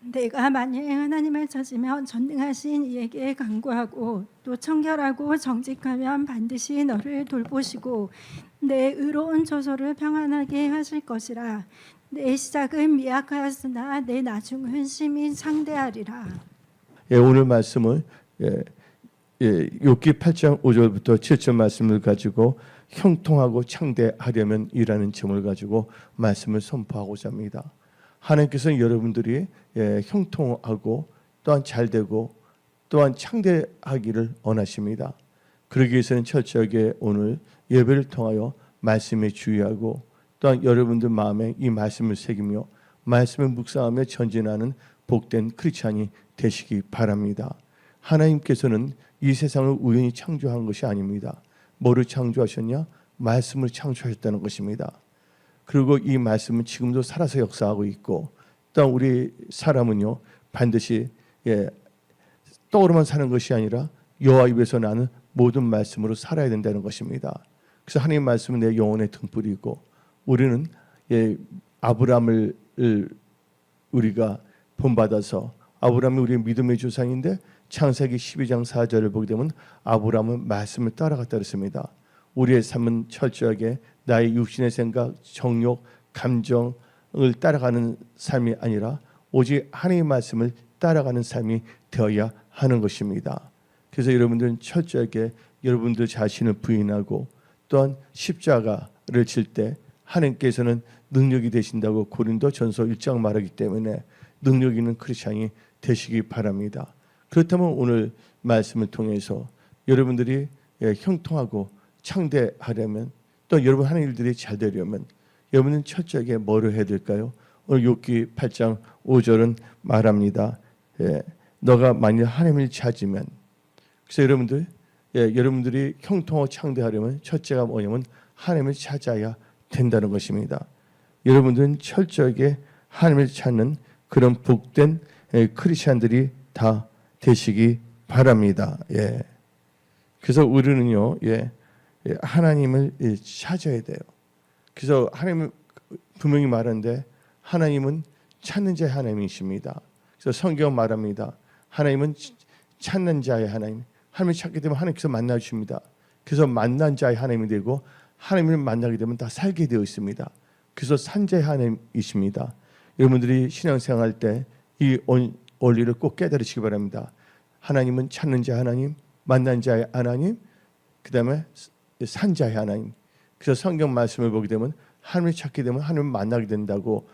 내가 만일 하나님을 찾으면 전능하신 이에게 간구하고 또 청결하고 정직하면 반드시 너를 돌보시고 내 의로운 조소를 평안하게 하실 것이라. 내 시작은 미약하였으나 내 나중은 심히 창대하리라. 오늘 말씀은 욥기 8장 5절부터 7절 말씀을 가지고 형통하고 창대하려면 이라는 점을 가지고 말씀을 선포하고자 합니다. 하나님께서는 여러분들이 형통하고 또한 잘되고 또한 창대하기를 원하십니다. 그러기 위해서는 철저하게 오늘 예배를 통하여 말씀에 주의하고 또한 여러분들 마음에 이 말씀을 새기며 말씀을 묵상하며 전진하는 복된 크리스찬이 되시기 바랍니다. 하나님께서는 이 세상을 우연히 창조한 것이 아닙니다. 뭐를 창조하셨냐? 말씀을 창조하셨다는 것입니다. 그리고 이 말씀은 지금도 살아서 역사하고 있고 또 우리 사람은요 반드시 떡으로만 사는 것이 아니라 여호와 입에서 나는 모든 말씀으로 살아야 된다는 것입니다. 그래서 하나님의 말씀은 내 영혼의 등불이고 우리는 아브라함을 우리가 본받아서 아브라함이 우리의 믿음의 조상인데 창세기 12장 4절을 보게 되면 아브라함은 말씀을 따라갔다 그랬습니다. 우리의 삶은 철저하게 나의 육신의 생각, 정욕, 감정을 따라가는 삶이 아니라 오직 하나님의 말씀을 따라가는 삶이 되어야 하는 것입니다. 그래서 여러분들은 철저하게 여러분들 자신을 부인하고 또한 십자가를 질 때 하나님께서는 능력이 되신다고 고린도전서 1장 말하기 때문에 능력 있는 크리스찬이 되시기 바랍니다. 그렇다면 오늘 말씀을 통해서 여러분들이 형통하고 창대하려면 또 여러분 하는 일들이 잘 되려면 여러분은 철저하게 뭐를 해야 될까요? 오늘 욥기 8장 5절은 말합니다. 너가 만일 하나님을 찾으면 그래서 여러분들이 형통하고 창대하려면 첫째가 뭐냐면 하나님을 찾아야 된다는 것입니다. 여러분들은 철저하게 하나님을 찾는 그런 복된 크리스찬들이 다 되시기 바랍니다. 그래서 우리는요, 하나님을 찾아야 돼요. 그래서 하나님은 분명히 말하는데 하나님은 찾는 자의 하나님이십니다. 그래서 성경 말합니다. 하나님은 찾는 자의 하나님. 하나님을 찾게 되면 하나님께서 만나 주십니다. 그래서 만난 자의 하나님이 되고 하나님을 만나게 되면 다 살게 되어 있습니다. 그래서 산자의 하나님이십니다. 여러분들이 신앙생활할 때 이 원리를 꼭 깨달으시기 바랍니다. 하나님은 찾는 자의 하나님, 만난 자의 하나님, 그 다음에 산자의 하나님. 그래서 성경 말씀을 보게 되면 하나님을 찾게 되면 하나님을 만나게 된다고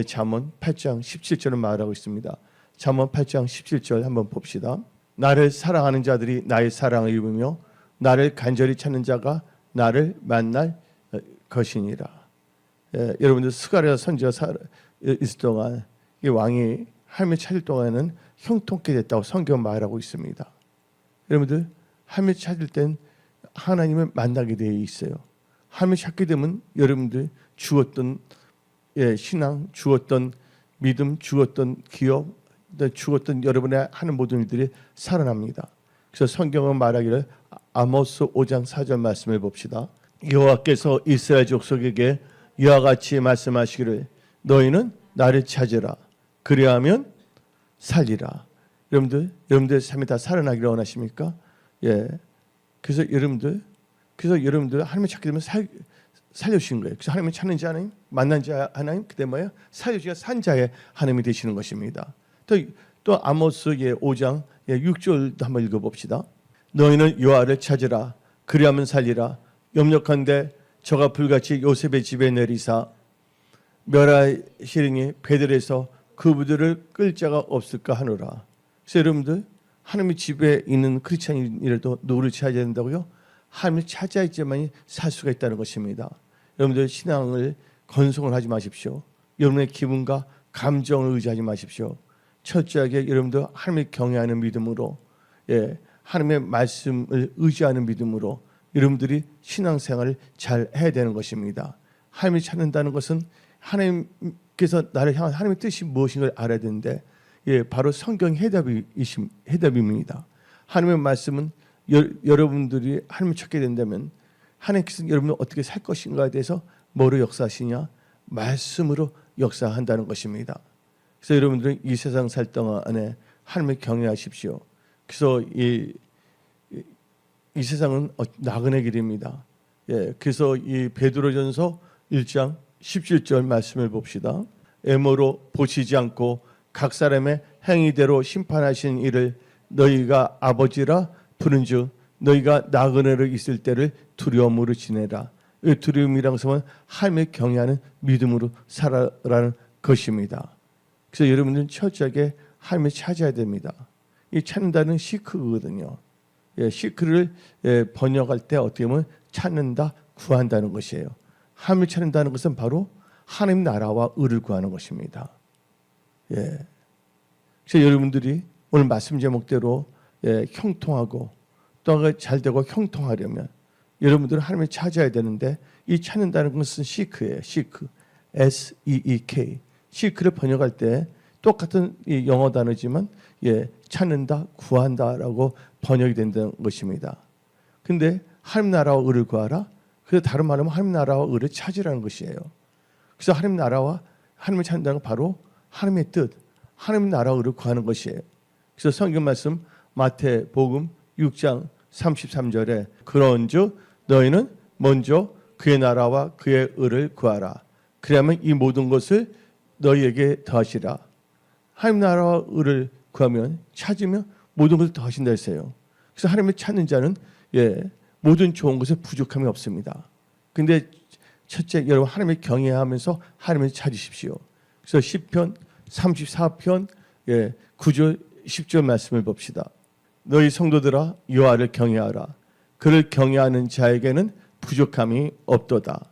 잠언 8장 17절을 말하고 있습니다. 잠언 8장 17절 한번 봅시다. 나를 사랑하는 자들이 나의 사랑을 입으며 나를 간절히 찾는 자가 나를 만날 것이니라. 여러분들 스가랴 선지자 있을 동안 이 왕이 하나님을 찾을 동안에는 형통케 됐다고 성경 말하고 있습니다. 여러분들 하나님을 찾을 땐 하나님을 만나게 되어 있어요. 하나님을 찾게 되면 여러분들 주었던 신앙, 주었던 믿음, 주었던 기업, 주었던 여러분의 하는 모든 일들이 살아납니다. 그래서 성경은 말하기를 아모스 5장 4절 말씀을 봅시다. 여호와께서 이스라엘 족속에게 이와 같이 말씀하시기를 너희는 나를 찾으라. 그리하면 살리라. 여러분들 삶이 다 살아나기를 원하십니까? 그래서 여러분들 하나님을 찾게 되면 살려주시는 거예요. 그래서 하나님을 찾는 자 하나님, 만난 자 하나님, 그다음에 살려주시는 산자의 하나님이 되시는 것입니다. 또 아모스의 5장 6절도 한번 읽어봅시다. 너희는 여호와를 찾으라. 그리하면 살리라. 염려컨대 저가 불같이 요셉의 집에 내리사 멸하시리니 배들에서 그들을 끌 자가 없을까 하노라. 그래서 여러분들 하나님의 집에 있는 크리스찬이라도 누구를 찾아야 된다고요? 하나님을 찾아야지만이 살 수가 있다는 것입니다. 여러분들 신앙을 건성을 하지 마십시오. 여러분의 기분과 감정을 의지하지 마십시오. 철저하게 여러분들 하나님을 경외하는 믿음으로 하나님의 말씀을 의지하는 믿음으로 여러분들이 신앙생활을 잘 해야 되는 것입니다. 하나님을 찾는다는 것은 하나님께서 나를 향한 하나님의 뜻이 무엇인가를 알아야 되는데 바로 성경 해답입니다. 하나님의 말씀은 여러분들이 하나님을 찾게 된다면 하나님께서 여러분을 어떻게 살 것인가에 대해서 뭐로 역사하시냐? 말씀으로 역사한다는 것입니다. 그래서 여러분들은 이 세상 살 동안에 하나님을 경외하십시오. 그래서 이 세상은 나그네 길입니다. 예, 그래서 이 베드로전서 1장 17절 말씀을 봅시다. 애모로 보시지 않고 각 사람의 행위대로 심판하신 이를 너희가 아버지라 부른즉 너희가 나그네로 있을 때를 두려움으로 지내라. 이 두려움이란 것은 하나님을 경외하는 믿음으로 살아라는 것입니다. 그래서 여러분들은 철저하게 하나님을 찾아야 됩니다. 이 찾는다는 시크거든요. 예, 시크를 번역할 때 어떻게 보면 찾는다, 구한다는 것이에요. 하나님을 찾는다는 것은 바로 하나님 나라와 의를 구하는 것입니다. 예. 그래서 여러분들이 오늘 말씀 제목대로 형통하고 또 잘되고 형통하려면 여러분들은 하나님을 찾아야 되는데 이 찾는다는 것은 시크예요. 시크, S-E-E-K. 시크를 번역할 때 똑같은 이 영어 단어지만 찾는다, 구한다라고 번역이 된다는 것입니다. 근데 하나님 나라와 의를 구하라. 그래서 다른 말로 하면 하나님 나라와 의를 찾으라는 것이에요. 그래서 하나님 나라와 하나님을 찾는다는 건 바로 하나님의 뜻, 하나님 나라와 의를 구하는 것이에요. 그래서 성경 말씀 마태복음 6장 33절에 그런즉 너희는 먼저 그의 나라와 그의 의를 구하라. 그러면 이 모든 것을 너희에게 더하시라. 하나님 나라와 의를 구하면 찾으면 모든 것을 더하신다 했어요. 그래서 하나님을 찾는 자는 모든 좋은 것에 부족함이 없습니다. 근데 첫째 여러분 하나님을 경외하면서 하나님을 찾으십시오. 그래서 시편 34편 9절 10절 말씀을 봅시다. 너희 성도들아 여호와를 경외하라. 그를 경외하는 자에게는 부족함이 없도다.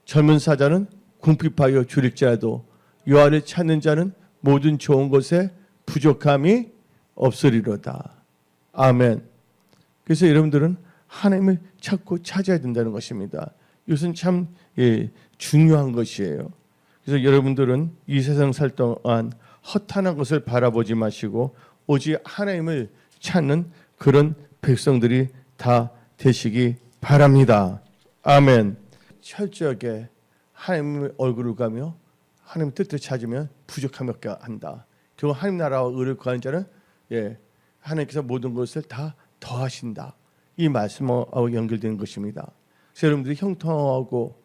젊은 사자는 궁핍하여 줄일지라도 여호와를 찾는 자는 모든 좋은 것에 부족함이 없으리로다. 아멘. 그래서 여러분들은 하나님을 찾고 찾아야 된다는 것입니다. 이것은 참 중요한 것이에요. 그래서 여러분들은 이 세상 살 동안 허탄한 것을 바라보지 마시고 오직 하나님을 찾는 그런 백성들이 다 되시기 바랍니다. 아멘. 철저하게 하나님의 얼굴을 가며 하나님의 뜻을 찾으면 부족함이 없게 한다. 결국 하나님 나라와 의를 구하는 자는 하나님께서 모든 것을 다 더하신다. 이 말씀하고 연결되는 것입니다. 그래서 여러분들이 형통하고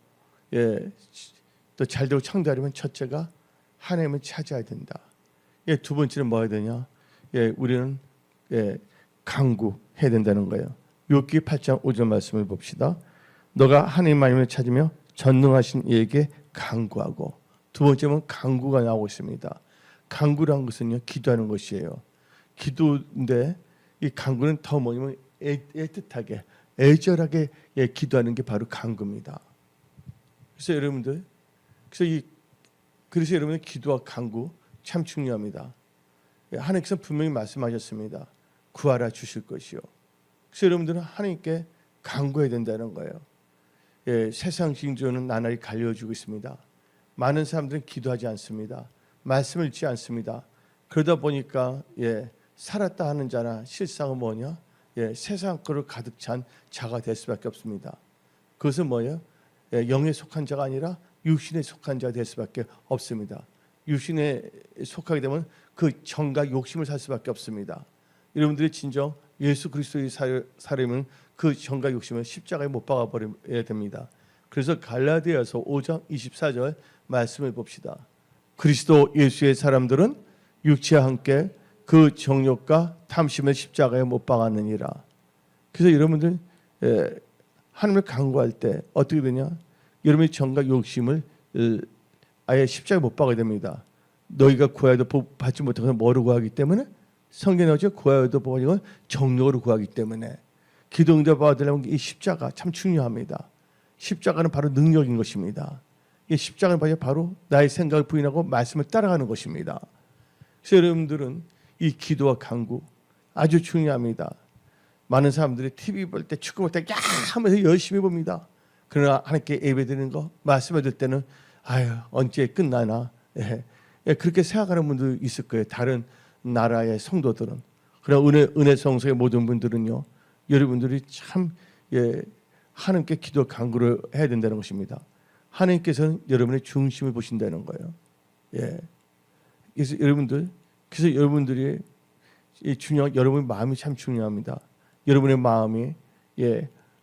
또 잘되고 창대하려면 첫째가 하나님을 찾아야 된다. 두 번째는 뭐 해야 되냐? 우리는 간구해야 된다는 거예요. 욥기 8장 5절 말씀을 봅시다. 너가 하나님을 찾으며 전능하신 이에게 간구하고. 두 번째는 간구가 나오고 있습니다. 간구란 것은요 기도하는 것이에요. 기도인데 이 간구는 더 뭐냐면 애틋하게 애절하게 기도하는 게 바로 간구입니다. 그래서 여러분들 그래서 여러분의 기도와 간구 참 중요합니다. 하나님께서 분명히 말씀하셨습니다. 구하라 주실 것이요. 그래서 여러분들은 하나님께 간구해야 된다는 거예요. 세상 징조는 나날이 갈려지고 있습니다. 많은 사람들은 기도하지 않습니다. 말씀을 읽지 않습니다. 그러다 보니까 살았다 하는 자나 실상은 뭐냐? 세상 거를 가득 찬 자가 될 수밖에 없습니다. 그것은 뭐예요? 영에 속한 자가 아니라 육신에 속한 자가 될 수밖에 없습니다. 육신에 속하게 되면 그 정과 욕심을 살 수밖에 없습니다. 여러분들이 진정 예수 그리스도의 살림은 그 정과 욕심을 십자가에 못 박아 버려야 됩니다. 그래서 갈라디아서 5장 24절 말씀을 봅시다. 그리스도 예수의 사람들은 육체와 함께 그 정욕과 탐심을 십자가에 못 박았느니라. 그래서 여러분들 하나님을 간구할 때 어떻게 되냐? 여러분의 정과 욕심을 아예 십자가에 못 박아야 됩니다. 너희가 구하여도 받지 못하고 뭐로 구하기 때문에? 성경에 나오죠. 구하여도 받는 건 정욕으로 구하기 때문에. 기도 응답 받으려면 이 십자가 참 중요합니다. 십자가는 바로 능력인 것입니다. 이 십자가는 바로 나의 생각을 부인하고 말씀을 따라가는 것입니다. 그래서 여러분들은 이 기도와 간구 아주 중요합니다. 많은 사람들이 TV 볼 때 축구 볼 때 야 하면서 열심히 봅니다. 그러나 하나님께 예배드리는 거 말씀을 들 때는 아유 언제 끝나나 그렇게 생각하는 분도 있을 거예요. 다른 나라의 성도들은. 그러나 은혜 성소의 모든 분들은요. 여러분들이 참 하나님께 기도 간구를 해야 된다는 것입니다. 하나님께서는 여러분의 중심을 보신다는 거예요. 그래서 여러분들이 이 여러분의 마음이 참 중요합니다. 여러분의 마음이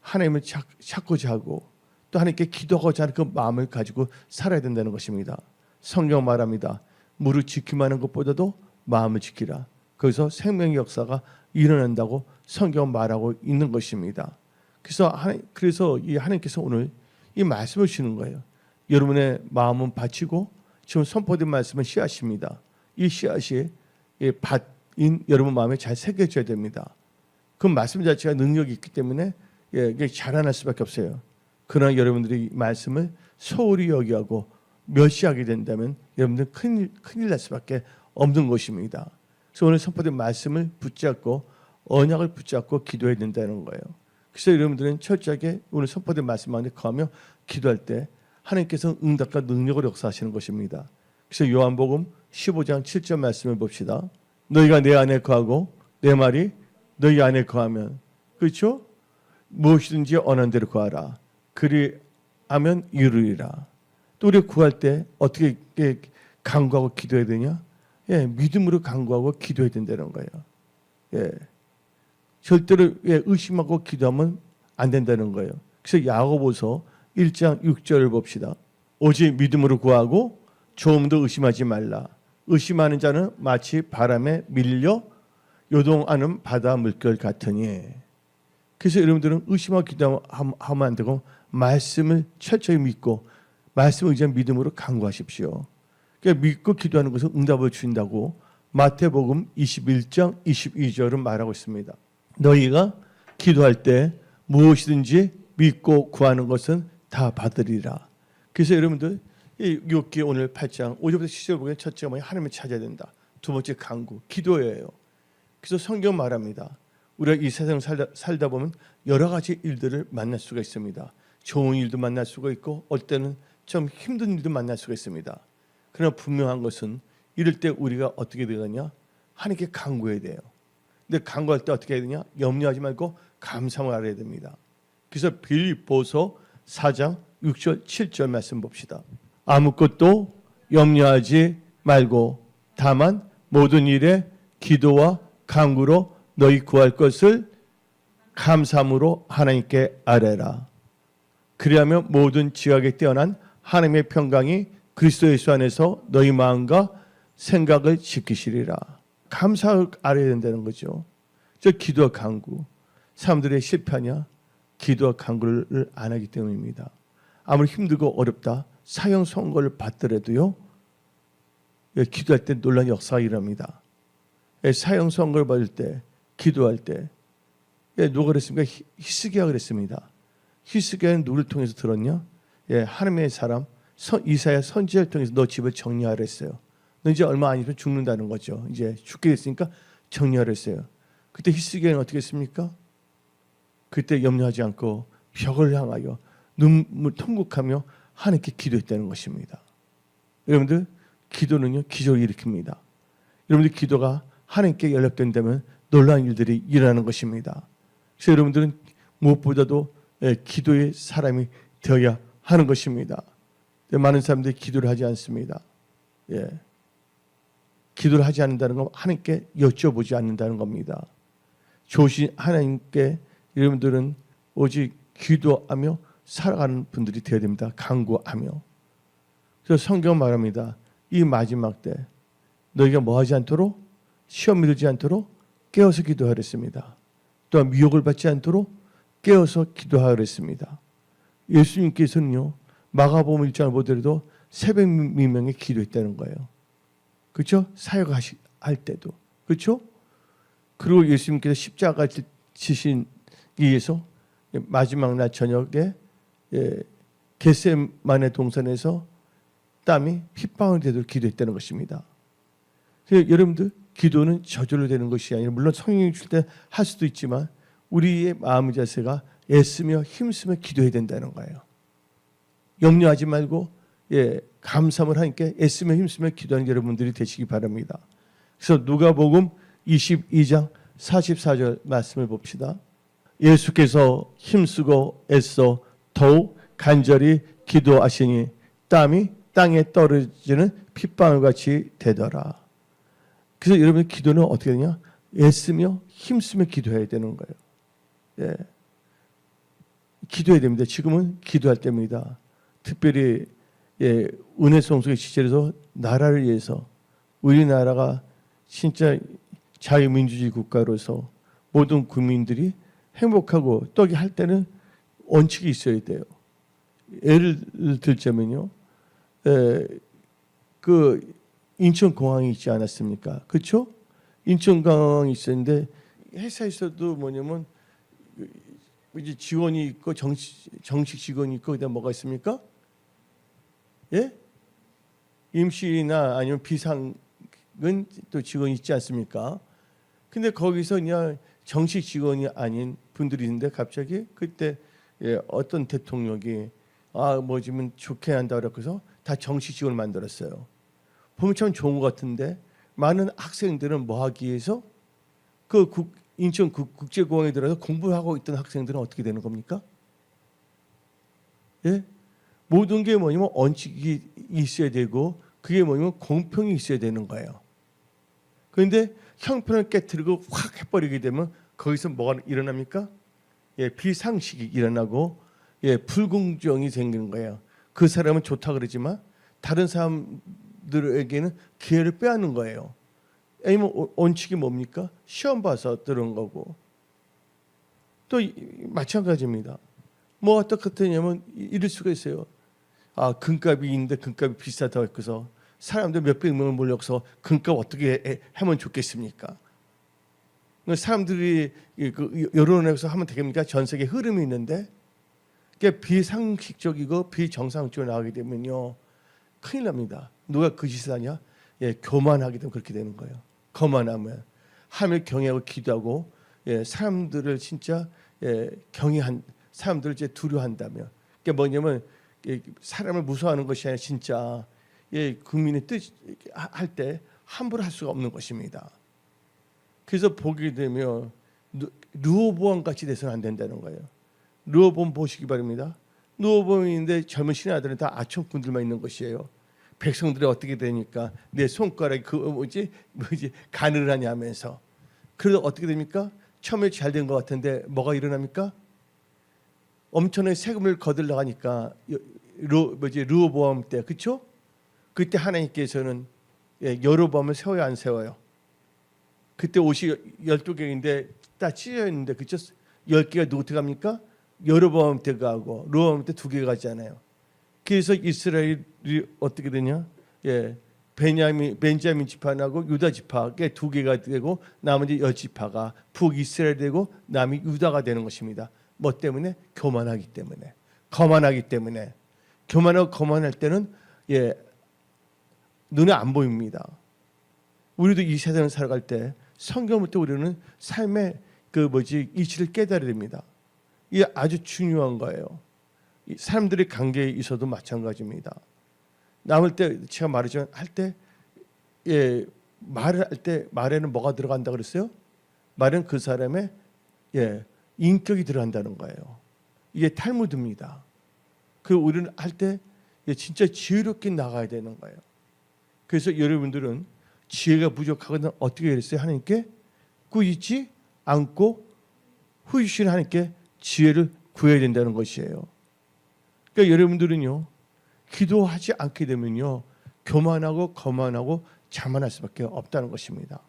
하나님을 찾고자 하고 또 하나님께 기도하고자 하는 그 마음을 가지고 살아야 된다는 것입니다. 성경 말합니다. 무릇 지키만 하는 것보다도 마음을 지키라. 거기서 생명의 역사가 일어난다고 성경 말하고 있는 것입니다. 그래서 이 하나님께서 오늘 이 말씀을 주시는 거예요. 여러분의 마음은 밭이고 지금 선포된 말씀은 씨앗입니다. 이 씨앗이 밭인 여러분 마음에 잘 새겨져야 됩니다. 그 말씀 자체가 능력이 있기 때문에 이게 자라날 수밖에 없어요. 그러나 여러분들이 이 말씀을 소홀히 여기하고 멸시하게 된다면 여러분들 큰일 날 수밖에 없는 것입니다. 그래서 오늘 선포된 말씀을 붙잡고 언약을 붙잡고 기도해야 된다는 거예요. 그래서 여러분들은 철저하게 오늘 선포된 말씀 안에 거하며 기도할 때 하나님께서 응답과 능력으로 역사하시는 것입니다. 그래서 요한복음 15장 7절 말씀을 봅시다. 너희가 내 안에 거하고 내 말이 너희 안에 거하면, 그렇죠? 무엇이든지 원하는 대로 구하라. 그리하면 이루리라. 또 우리 구할 때 어떻게 간구하고 기도해야 되냐? 믿음으로 간구하고 기도해야 된다는 거예요. 절대로 의심하고 기도하면 안 된다는 거예요. 그래서 야고보서 1장 6절을 봅시다. 오직 믿음으로 구하고 조금도 의심하지 말라. 의심하는 자는 마치 바람에 밀려 요동하는 바다 물결 같으니. 그래서 여러분들은 의심하고 기도하면 안 되고 말씀을 철저히 믿고 말씀을 의지한 믿음으로 간구하십시오. 그러니까 믿고 기도하는 것은 응답을 주신다고 마태복음 21장 22절은 말하고 있습니다. 너희가 기도할 때 무엇이든지 믿고 구하는 것은 다 받으리라. 그래서 여러분들 욥기 오늘 8장 5절부터 10절 보면 첫째가 뭐냐? 하나님을 찾아야 된다. 두 번째 간구, 기도예요. 그래서 성경 말합니다. 우리가 이 세상 살다 보면 여러 가지 일들을 만날 수가 있습니다. 좋은 일도 만날 수가 있고 어떨 때는 좀 힘든 일도 만날 수가 있습니다. 그러나 분명한 것은 이럴 때 우리가 어떻게 되느냐? 하나님께 간구해야 돼요. 근데 간구할 때 어떻게 해야 되냐? 염려하지 말고 감사를 알아야 됩니다. 그래서 빌립보서 4장 6절 7절 말씀 봅시다. 아무것도 염려하지 말고 다만 모든 일에 기도와 간구로 너희 구할 것을 감사함으로 하나님께 아뢰라. 그리하면 모든 지각에 뛰어난 하나님의 평강이 그리스도 예수 안에서 너희 마음과 생각을 지키시리라. 감사를 알아야 된다는 거죠. 저 기도와 간구. 사람들의 실패냐? 기도와 간구를 안 하기 때문입니다. 아무리 힘들고 어렵다 사형 선고를 받더라도요, 기도할 때 놀라운 역사가 일어납니다. 사형 선고를 받을 때, 기도할 때 누가 그랬습니까? 히스기야가 그랬습니다. 히스기야는 누구를 통해서 들었냐? 하나님의 사람 이사야 선지자를 통해서 너 집을 정리하라 했어요. 너 이제 얼마 안 있으면 죽는다는 거죠. 이제 죽게 됐으니까 정리하라 했어요. 그때 히스기야는 어떻게 했습니까? 그때 염려하지 않고 벽을 향하여 눈물 통곡하며 하나님께 기도했다는 것입니다. 여러분들 기도는요 기적을 일으킵니다. 여러분들 기도가 하나님께 연락된다면 놀라운 일들이 일어나는 것입니다. 그래서 여러분들은 무엇보다도 기도의 사람이 되어야 하는 것입니다. 많은 사람들이 기도를 하지 않습니다. 기도를 하지 않는다는 건 하나님께 여쭤보지 않는다는 겁니다. 조신 하나님께 여러분들은 오직 기도하며 살아가는 분들이 되어야 됩니다. 간구하며. 그래서 성경 말합니다. 이 마지막 때 너희가 뭐하지 않도록 시험이 들지 않도록 깨어서 기도하랬습니다. 또한 미혹을 받지 않도록 깨어서 기도하랬습니다. 예수님께서는요 마가복음 1장을 보더라도 새벽 미명에 기도했다는 거예요. 그렇죠? 사역할 때도 그렇죠? 그리고 예수님께서 십자가 지신 위에서 마지막 날 저녁에 겟세마네 동산에서 땀이 핏방울 되도록 기도했다는 것입니다. 그래서 여러분들 기도는 저절로 되는 것이 아니라 물론 성령이 줄 때 할 수도 있지만 우리의 마음의 자세가 애쓰며 힘쓰며 기도해야 된다는 거예요. 염려하지 말고 감사함을 하니까 애쓰며 힘쓰며 기도하는 여러분들이 되시기 바랍니다. 그래서 누가복음 22장 44절 말씀을 봅시다. 예수께서 힘쓰고 애써 더욱 간절히 기도하시니 땀이 땅에 떨어지는 핏방울 같이 되더라. 그래서 여러분 기도는 어떻게 되냐? 애쓰며 힘쓰며 기도해야 되는 거예요. 예. 기도해야 됩니다. 지금은 기도할 때입니다. 특별히 은혜 성숙의 시절에서 나라를 위해서 우리나라가 진짜 자유민주주의 국가로서 모든 국민들이 행복하고 떡이 할 때는 원칙이 있어야 돼요. 예를 들자면요, 그 인천공항이 있지 않았습니까? 그렇죠? 인천공항이 있었는데 회사에서도 뭐냐면 이제 직원이 있고 정식 직원이 있고 그다음 뭐가 있습니까? 예? 임시나 아니면 비상은 또 직원이 있지 않습니까? 근데 거기서 그냥 정식 직원이 아닌 분들이 있는데 갑자기 그때 어떤 대통령이 뭐 지금 좋게 한다 그래서 다 정식 직원을 만들었어요. 보면 참 좋은 것 같은데 많은 학생들은 뭐 하기 위해서 그 인천 국제공항에 들어서 공부하고 있던 학생들은 어떻게 되는 겁니까? 예? 모든 게 뭐냐면 원칙이 있어야 되고 그게 뭐냐면 공평이 있어야 되는 거예요. 그런데 형편을 깨트리고 확 해버리게 되면 거기서 뭐가 일어납니까? 비상식이 일어나고 불공정이 생기는 거예요. 그 사람은 좋다 그러지만 다른 사람들에게는 기회를 빼앗는 거예요. 아니면 원칙이 뭡니까? 시험 봐서 들은 거고. 또 마찬가지입니다. 뭐가 똑같으냐면 이럴 수가 있어요. 금값이 있는데 금값이 비싸다고 해서 사람들 몇백 명을 몰려서 금값 어떻게 하면 좋겠습니까? 사람들이 여론에서 하면 되겠습니까? 전 세계 흐름이 있는데 그게 비상식적이고 비정상적으로 나가게 되면요 큰일 납니다. 누가 그 짓을 하냐? 교만하게 되면 그렇게 되는 거예요. 거만하면 하나님을 경외하고 기도하고 사람들을 진짜 경외한 사람들을 이제 두려워한다면 그게 뭐냐면 사람을 무서워하는 것이 아니라 진짜 국민의 뜻 할 때 함부로 할 수가 없는 것입니다. 그래서 보게 되면 르호보암 같이 돼서는 안 된다는 거예요. 르호보암 보시기 바랍니다. 르호보암인데 젊은 신의 아들은 다 아첨꾼들만 있는 것이에요. 백성들이 어떻게 되니까 내 손가락이 뭐지 가늘을 하냐면서 그래서 어떻게 됩니까? 처음에 잘 된 것 같은데 뭐가 일어납니까? 엄청나게 세금을 거들러 가니까 르호보암 때 그렇죠? 그때 하나님께서는 여로보암을 세워야 안 세워요? 그때 옷이 12개인데 다 찢어져 있는데 그렇죠? 10개가 누구 들어갑니까? 여로보암 때 가고 르호보암 때 2개 가잖아요. 그래서 이스라엘이 어떻게 되냐? 벤자민 지파하고 유다 지파에 2개가 되고 나머지 10지파가 북이스라엘 되고 남이 유다가 되는 것입니다. 뭐 때문에? 교만하기 때문에. 거만하기 때문에. 교만하고 거만할 때는 눈에 안 보입니다. 우리도 이 세상을 살아갈 때 성경을 때 우리는 삶의 이치를 깨달아야 됩니다. 이게 아주 중요한 거예요. 사람들의 관계에 있어도 마찬가지입니다. 남을 때 제가 말했지만 말을 할 때 말에는 뭐가 들어간다 그랬어요? 말은 그 사람의 인격이 들어간다는 거예요. 이게 탈무드입니다. 그 우리는 할 때 진짜 지혜롭게 나가야 되는 거예요. 그래서 여러분들은 지혜가 부족하거든 어떻게 했어요? 하나님께 꾸짖지 않고 후이신 하나님께 지혜를 구해야 된다는 것이에요. 그러니까 여러분들은요 기도하지 않게 되면요 교만하고 거만하고 자만할 수밖에 없다는 것입니다.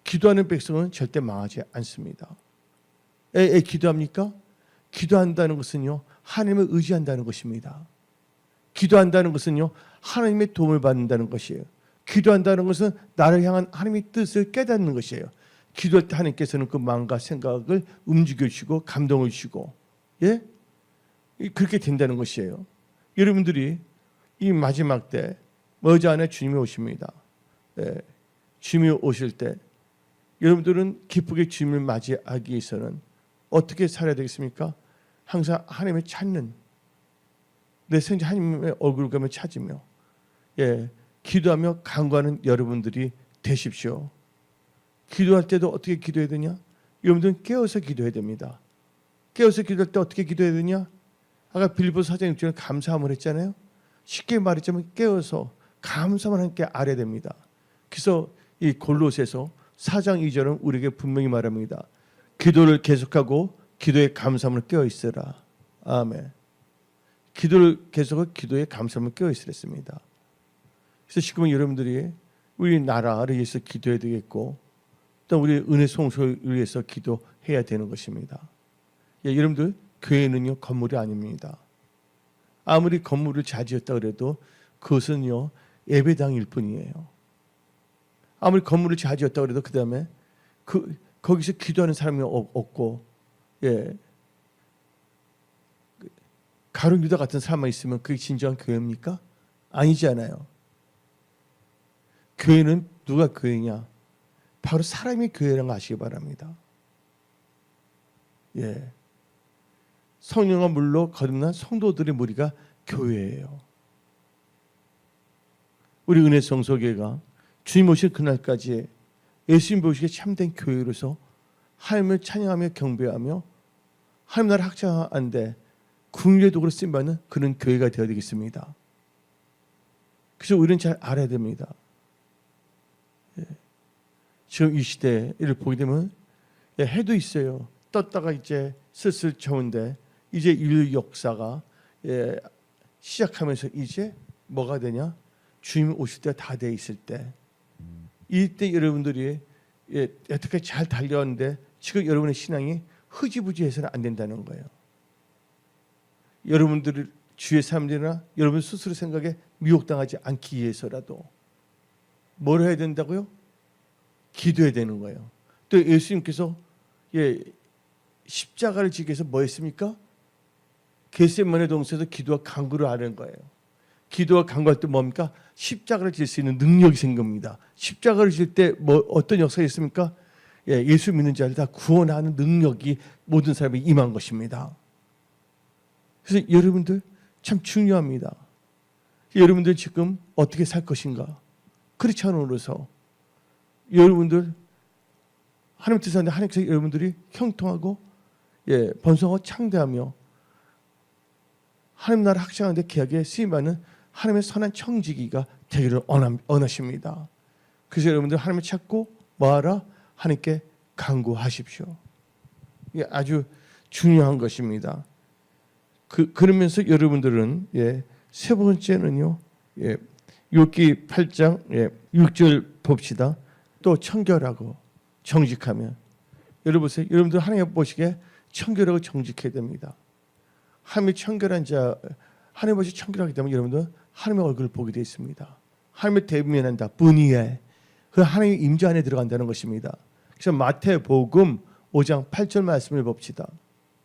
기도하는 백성은 절대 망하지 않습니다. 기도합니까? 기도한다는 것은요 하나님을 의지한다는 것입니다. 기도한다는 것은요 하나님의 도움을 받는다는 것이에요. 기도한다는 것은 나를 향한 하나님의 뜻을 깨닫는 것이에요. 기도할 때 하나님께서는 그 마음과 생각을 움직여 주시고 감동을 주시고 그렇게 된다는 것이에요. 여러분들이 이 마지막 때 머지않아 주님이 오십니다. 주님이 오실 때 여러분들은 기쁘게 주님을 맞이하기 위해서는 어떻게 살아야 되겠습니까? 항상 하나님을 찾는 내 생자 하나님의 얼굴감을 찾으며 기도하며 간구하는 여러분들이 되십시오. 기도할 때도 어떻게 기도해야 되냐? 여러분들은 깨어서 기도해야 됩니다. 깨어서 기도할 때 어떻게 기도해야 되냐? 아까 빌립보서 4장 6절에 감사함을 했잖아요. 쉽게 말하자면 깨어서 감사만 함께 알아야 됩니다. 그래서 이 골로새서 4장 2절은 우리에게 분명히 말합니다. 기도를 계속하고 기도에 감사함을 깨어 있으라. 아멘. 기도를 계속하고 기도에 감사함을 깨어 있으랬습니다. 그래서 지금은 여러분들이 우리 나라를 위해서 기도해야 되겠고 또 우리 은혜 송소를 위해서 기도해야 되는 것입니다. 예, 여러분들 교회는요 건물이 아닙니다. 아무리 건물을 잘 지었다 그래도 그것은요 예배당일 뿐이에요. 아무리 건물을 잘 지었다 그래도 그 다음에 거기서 기도하는 사람이 없고 예 가룟 유다 같은 사람만 있으면 그게 진정한 교회입니까? 아니잖아요. 교회는 누가 교회냐? 바로 사람이 교회라는 거 아시기 바랍니다. 예, 성령과 물로 거듭난 성도들의 무리가 교회예요. 우리 은혜 성소교회가 주님 오실 그날까지 예수님 보시기에 참된 교회로서 하나님을 찬양하며 경배하며 하나님 나라 확장하는데 국민의 도구로 쓰임받는 그런 교회가 되어야 되겠습니다. 그래서 우리는 잘 알아야 됩니다. 예. 지금 이 시대를 보게 되면 예, 해도 있어요. 떴다가 이제 슬슬 저은데 이제 인류 역사가 예, 시작하면서 이제 뭐가 되냐? 주님 오실 때 다 돼 있을 때 이때 여러분들이 예, 어떻게 잘 달려왔는데 지금 여러분의 신앙이 흐지부지해서는 안 된다는 거예요. 여러분들 주위의 사람들이나 여러분 스스로 생각에 미혹당하지 않기 위해서라도 뭘 해야 된다고요? 기도해야 되는 거예요. 또 예수님께서 예, 십자가를 지기 위해서 뭐 했습니까? 겟세마네 동산에서 기도와 간구를 하는 거예요. 기도와 간구할 때 뭡니까? 십자가를 질 수 있는 능력이 생깁니다. 십자가를 질 때 뭐 어떤 역사가 있습니까? 예, 예수 믿는 자를 다 구원하는 능력이 모든 사람에 임한 것입니다. 그래서 여러분들 참 중요합니다. 여러분들 지금 어떻게 살 것인가? 그렇지 않으로서 여러분들 하나님 뜻하는데 하나님께서 여러분들이 형통하고 예, 번성하고 창대하며 하나님 나라 확장하는 데 귀하게 쓰임받는 하나님의 선한 청지기가 되기를 원하십니다. 그래서 여러분들 하나님을 찾고 뭐하라? 하나님께 간구하십시오. 이게 아주 중요한 것입니다. 그러면서 여러분들은 예, 세 번째는요. 예, 욥기 8장 예, 6절 봅시다. 또 청결하고 정직하면 여러분 보세요. 여러분들 하나님 보시기에 청결하고 정직해야 됩니다. 하나님이 청결한 자, 하나님 보시 청결하기 때문에 여러분들 하나님의 얼굴을 보게 되어 있습니다. 하나님을 대면한다. 분이에 그 하나님의 임재 안에 들어간다는 것입니다. 그래서 마태복음 5장 8절 말씀을 봅시다.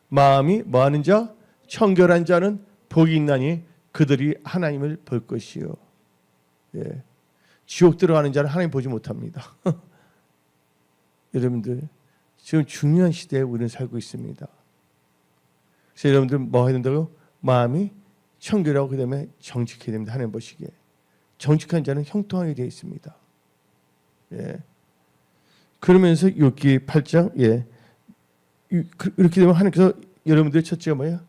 마음이 뭐하는 자? 청결한 자는 복이 있나니 그들이 하나님을 볼 것이요. 예. 지옥 들어가는 자는 하나님 보지 못합니다. 여러분들 지금 중요한 시대에 우리는 살고 있습니다. 그래서 여러분들 뭐 해야 된다고요? 마음이 청결하고 그다음에 정직해야 됩니다. 하나님 보시기에 정직한 자는 형통하게 되어 있습니다. 예. 그러면서 욥기 8장 예. 이렇게 되면 하나님께서 여러분들의 첫째가 뭐예요?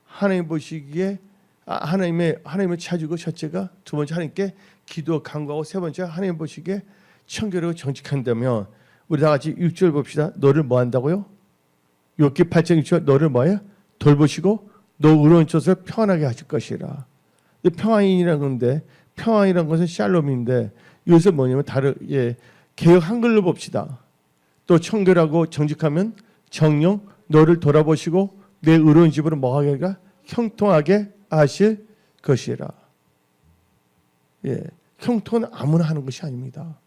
하나님 보시기에 하나님을 찾고 첫째가 두 번째 하나님께 기도 간구하고 세 번째 하나님 보시기에 청결하고 정직한다면 우리 다 같이 6절 봅시다. 너를 뭐 한다고요? 욥기 8장 6절 너를 뭐예요? 돌보시고 너 의로운 젖을 평안하게 하실 것이라. 평안이라는 건데 평안이라는 것은 샬롬인데 이것은 뭐냐면 다른 예, 개역 한글로 봅시다. 또 청결하고 정직하면 정령 너를 돌아보시고 내 의로운 집으로 뭐하게가 형통하게 하실 것이라. 예, 형통은 아무나 하는 것이 아닙니다.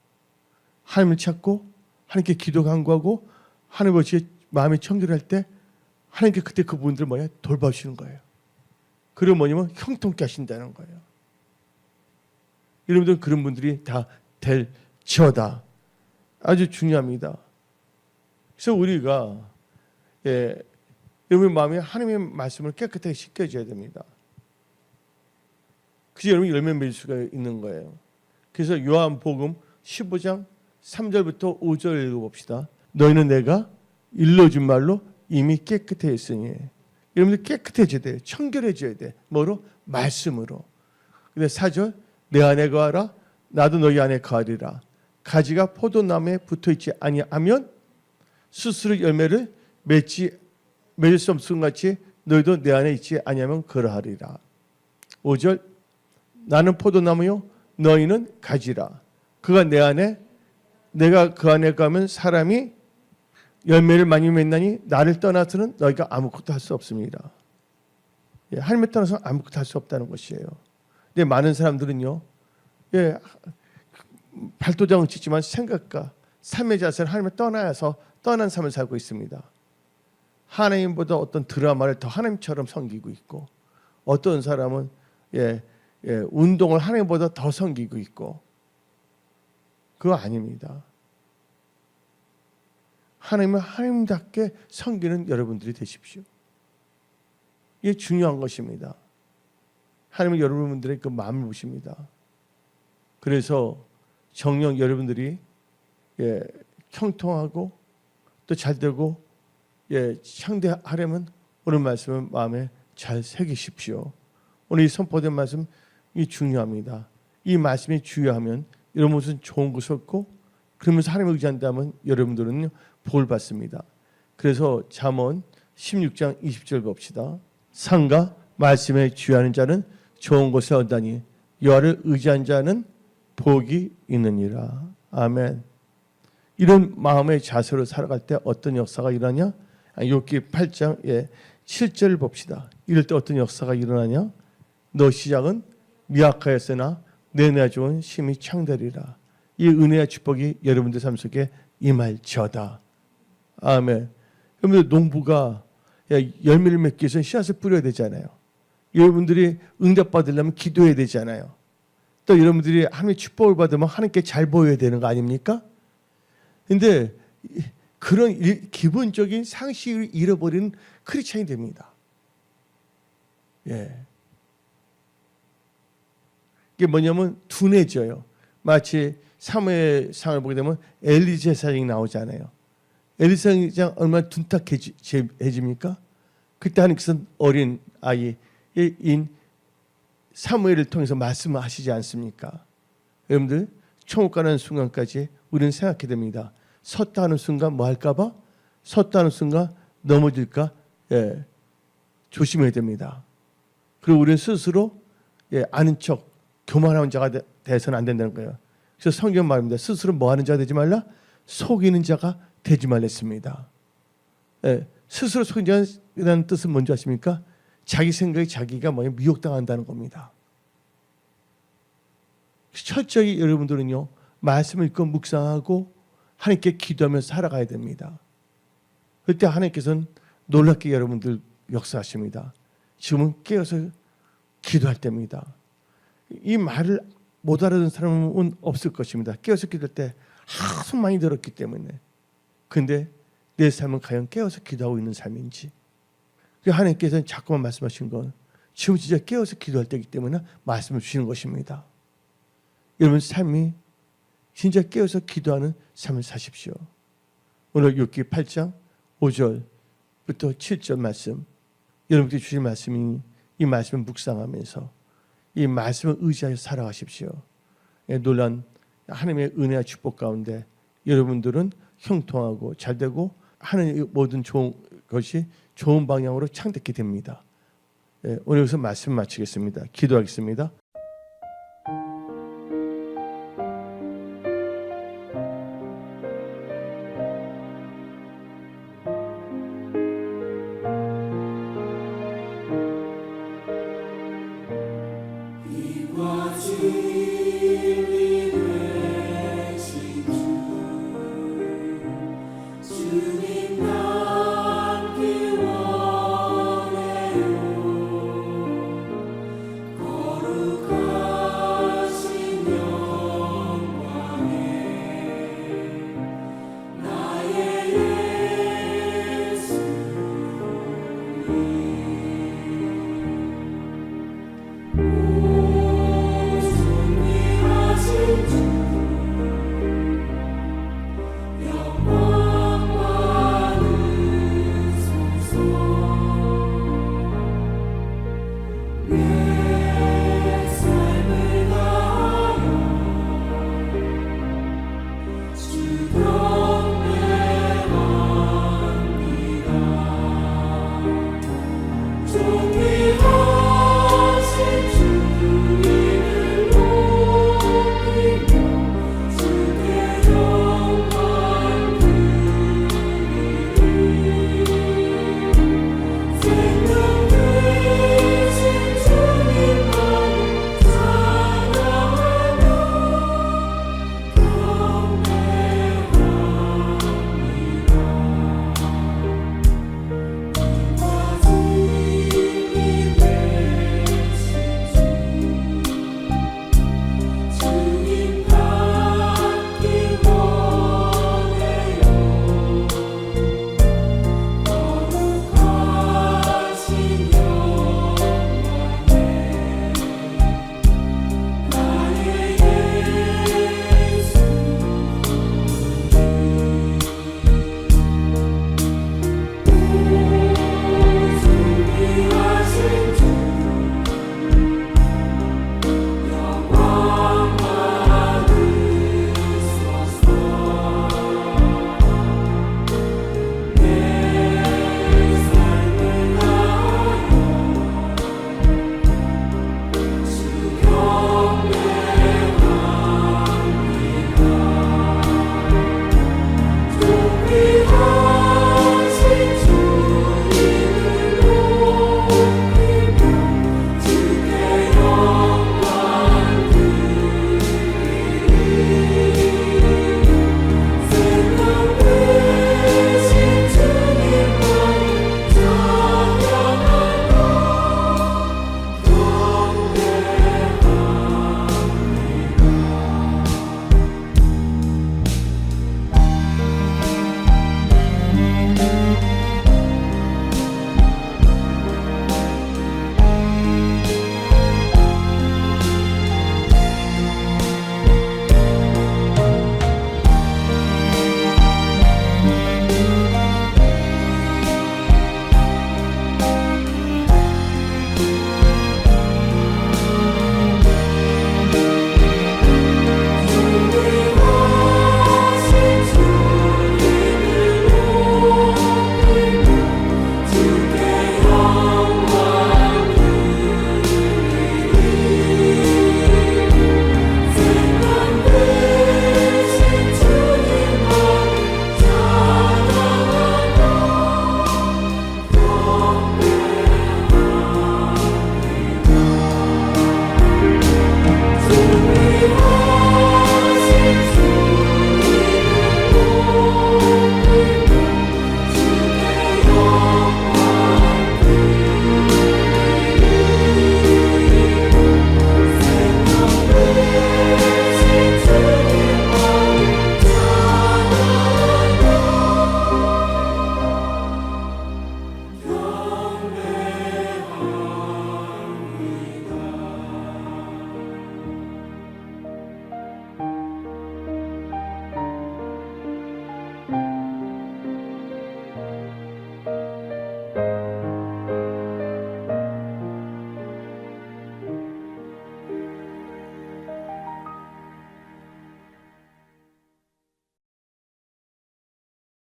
하나님을 찾고 하나님께 기도 간구하고 하나님 없이 마음이 청결할 때 하나님께 그때 그분들 뭐야 돌봐주시는 거예요. 그리고 뭐냐면 형통케 하신다는 거예요. 여러분들 그런 분들이 다 될지어다. 아주 중요합니다. 그래서 우리가 예, 여러분 마음에 하나님의 말씀을 깨끗하게 씻겨줘야 됩니다. 그래서 여러분 열매 맺을 수가 있는 거예요. 그래서 요한복음 15장 3절부터 5절 읽어봅시다. 너희는 내가 일러준 말로 이미 깨끗해졌으니 여러분들 깨끗해져야 돼요. 청결해져야 돼. 뭐로? 말씀으로. 근데 4절 내 안에 거하라 나도 너희 안에 거하리라. 가지가 포도나무에 붙어있지 아니하면 스스로 열매를 맺을 수 없음 같이 너희도 내 안에 있지 아니하면 그러하리라. 5절 나는 포도나무요 너희는 가지라. 그가 내 안에 내가 그 안에 가면 사람이 열매를 많이 맺나니 나를 떠나서는 너희가 아무것도 할 수 없습니다. 하나님을 떠나서 아무것도 할 수 없다는 것이에요. 근데 많은 사람들은요, 발도장을 찍지만 생각과 삶의 자세를 하나님을 떠나서 떠난 삶을 살고 있습니다. 하나님보다 어떤 드라마를 더 하나님처럼 섬기고 있고, 어떤 사람은 운동을 하나님보다 더 섬기고 있고, 그거 아닙니다. 하나님을 하나님답게 섬기는 여러분들이 되십시오. 이게 중요한 것입니다. 하나님은 여러분들의 그 마음을 보십니다. 그래서 정녕 여러분들이 형통하고 또 잘되고 상대하려면 오늘 말씀을 마음에 잘 새기십시오. 오늘 이 선포된 말씀이 중요합니다. 이 말씀이 중요하면 여러분 무슨 좋은 것이 없고 그러면서 하나님을 의지한다면 여러분들은 복을 받습니다. 그래서 잠언 16장 20절 봅시다. 상과 말씀에 주의하는 자는 좋은 것을 얻다니 여호와를 의지한 자는 복이 있느니라. 아멘. 이런 마음의 자세로 살아갈 때 어떤 역사가 일어나냐? 욥기 8장 7절을 봅시다. 이럴 때 어떤 역사가 일어나냐? 너 시작은 미약하였으나 내 나중은 심히 창대리라. 이 은혜와 축복이 여러분들 삶 속에 임할지어다. 아멘. 여러분들 농부가 열매를 맺기 위해서 씨앗을 뿌려야 되잖아요. 여러분들이 응답받으려면 기도해야 되잖아요. 또 여러분들이 하나님의 축복을 받으면 하나님께 잘 보여야 되는 거 아닙니까? 그런데 그런 기본적인 상식을 잃어버리는 크리스찬이 됩니다. 이게 뭐냐면 둔해져요. 마치 사무엘상을 보게 되면 엘리 제사장이 나오잖아요. 엘리 제사장 얼마나 둔탁해집니까? 그때 하나님께서는 어린 아이인 사무엘을 통해서 말씀을 하시지 않습니까? 여러분들 천국 가는 순간까지 우리는 생각해야 됩니다. 섰다 하는 순간 뭐 할까 봐? 섰다 하는 순간 넘어질까? 조심해야 됩니다. 그리고 우리는 스스로 아는 척 교만한 자가 돼서는 안 된다는 거예요. 그래서 성경 말입니다. 스스로 뭐 하는 자가 되지 말라? 속이는 자가 되지 말랬습니다. 스스로 속이는 자라는 뜻은 뭔지 아십니까? 자기 생각이 자기가 미혹당한다는 겁니다. 철저히 여러분들은요 말씀을 읽고 묵상하고 하나님께 기도하면서 살아가야 됩니다. 그때 하나님께서는 놀랍게 여러분들 역사하십니다. 지금은 깨어서 기도할 때입니다. 이 말을 못 알아듣는 사람은 없을 것입니다. 깨어서 기도할 때 하도 많이 들었기 때문에. 근데 내 삶은 과연 깨어서 기도하고 있는 삶인지. 하나님께서는 자꾸만 말씀하신 건 지금 진짜 깨어서 기도할 때이기 때문에 말씀을 주시는 것입니다. 여러분 삶이 진짜 깨어서 기도하는 삶을 사십시오. 오늘 욥기 8장 5절부터 7절 말씀, 여러분께 주신 말씀이 이 말씀을 묵상하면서 이 말씀을 의지하여 살아가십시오. 놀란 하나님의 은혜와 축복 가운데 여러분들은 형통하고 잘되고 하나님의 모든 좋은 것이 좋은 방향으로 창대케 됩니다. 오늘 여기서 말씀 마치겠습니다. 기도하겠습니다.